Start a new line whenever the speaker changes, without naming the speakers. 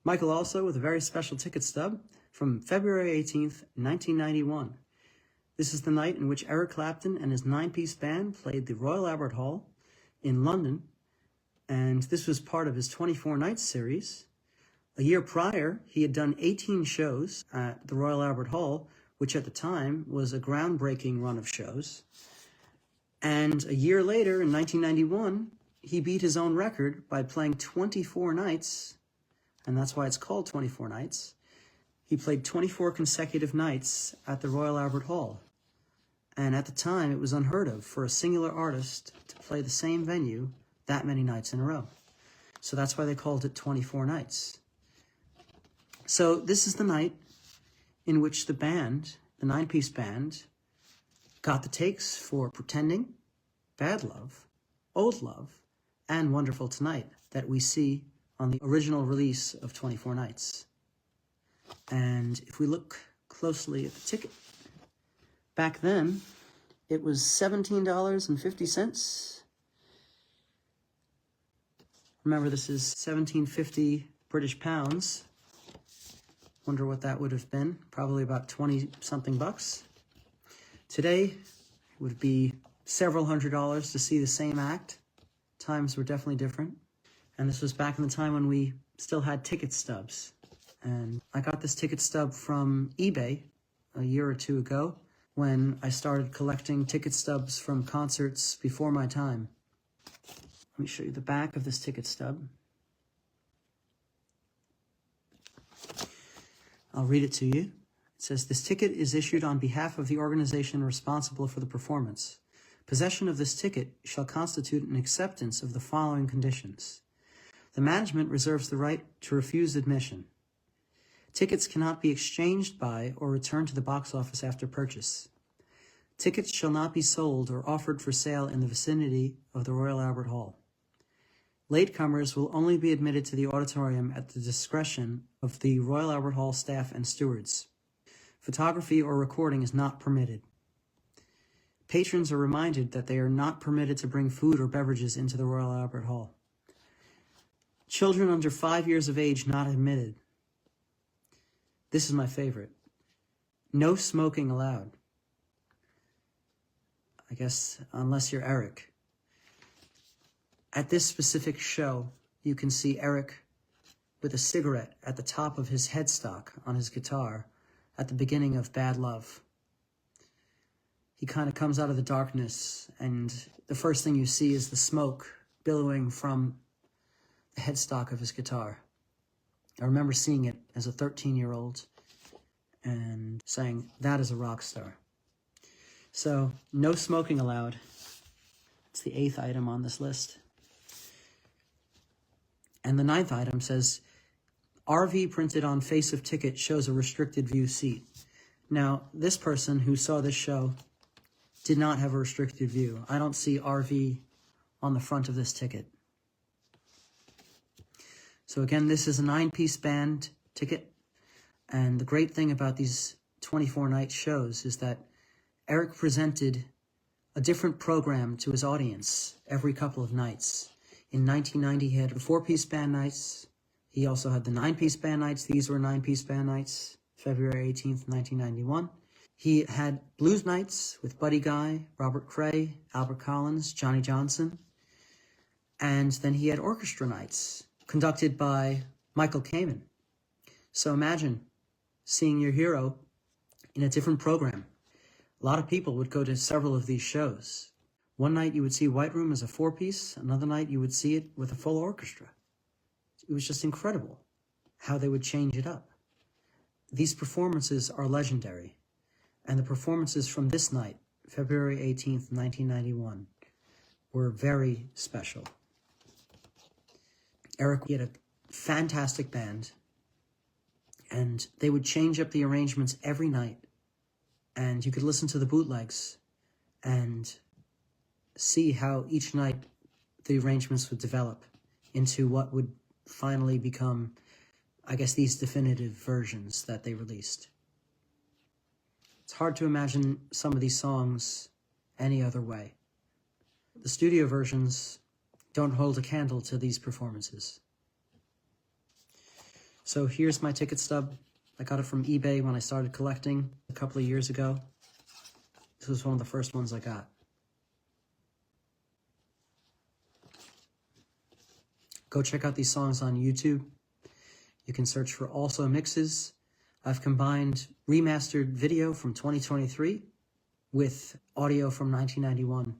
Michael also with a very special ticket stub from February 18th, 1991. This is the night in which Eric Clapton and his 9-piece band played the Royal Albert Hall in London, and this was part of his 24 Nights series. A year prior, he had done 18 shows at the Royal Albert Hall, which at the time was a groundbreaking run of shows. And a year later, in 1991, he beat his own record by playing 24 nights, and that's why it's called 24 Nights. He played 24 consecutive nights at the Royal Albert Hall. And at the time, it was unheard of for a singular artist to play the same venue that many nights in a row. So that's why they called it 24 Nights. So this is the night in which the band, the 9-piece band, got the takes for Pretending, Bad Love, Old Love, and Wonderful Tonight that we see on the original release of 24 Nights. And if we look closely at the ticket, back then it was $17.50. Remember, this is 1750 British pounds. Wonder what that would have been. Probably about 20-something bucks. Today it would be several $100s to see the same act. Times were definitely different. And this was back in the time when we still had ticket stubs. And I got this ticket stub from eBay a year or two ago when I started collecting ticket stubs from concerts before my time. Let me show you the back of this ticket stub. I'll read it to you. It says, "This ticket is issued on behalf of the organization responsible for the performance. Possession of this ticket shall constitute an acceptance of the following conditions. The management reserves the right to refuse admission. Tickets cannot be exchanged by or returned to the box office after purchase. Tickets shall not be sold or offered for sale in the vicinity of the Royal Albert Hall. Latecomers will only be admitted to the auditorium at the discretion of the Royal Albert Hall staff and stewards. Photography or recording is not permitted. Patrons are reminded that they are not permitted to bring food or beverages into the Royal Albert Hall. Children under 5 years of age not admitted. This is my favorite. No smoking allowed. I guess unless you're Eric. At this specific show, you can see Eric with a cigarette at the top of his headstock on his guitar at the beginning of Bad Love. He kind of comes out of the darkness, and the first thing you see is the smoke billowing from the headstock of his guitar. I remember seeing it as a 13-year-old and saying, that is a rock star. So, no smoking allowed. It's the 8th item on this list. And the 9th item says, RV printed on face of ticket shows a restricted view seat. Now, this person who saw this show did not have a restricted view. I don't see RV on the front of this ticket. So again, this is a 9-piece band ticket. And the great thing about these 24 night shows is that Eric presented a different program to his audience every couple of nights. In 1990, he had the 4-piece band nights. He also had the 9-piece band nights. These were 9-piece band nights, February 18th, 1991. He had blues nights with Buddy Guy, Robert Cray, Albert Collins, Johnny Johnson. And then he had orchestra nights conducted by Michael Kamen. So imagine seeing your hero in a different program. A lot of people would go to several of these shows. One night you would see White Room as a 4-piece, another night you would see it with a full orchestra. It was just incredible how they would change it up. These performances are legendary, and the performances from this night, February 18th, 1991, were very special. Eric had a fantastic band, and they would change up the arrangements every night, and you could listen to the bootlegs and see how each night the arrangements would develop into what would finally become, I guess, these definitive versions that they released. It's hard to imagine some of these songs any other way. The studio versions don't hold a candle to these performances. So here's my ticket stub. I got it from eBay when I started collecting a couple of years ago. This was one of the first ones I got. Go check out these songs on YouTube. You can search for Also Mixes. I've combined remastered video from 2023 with audio from 1991.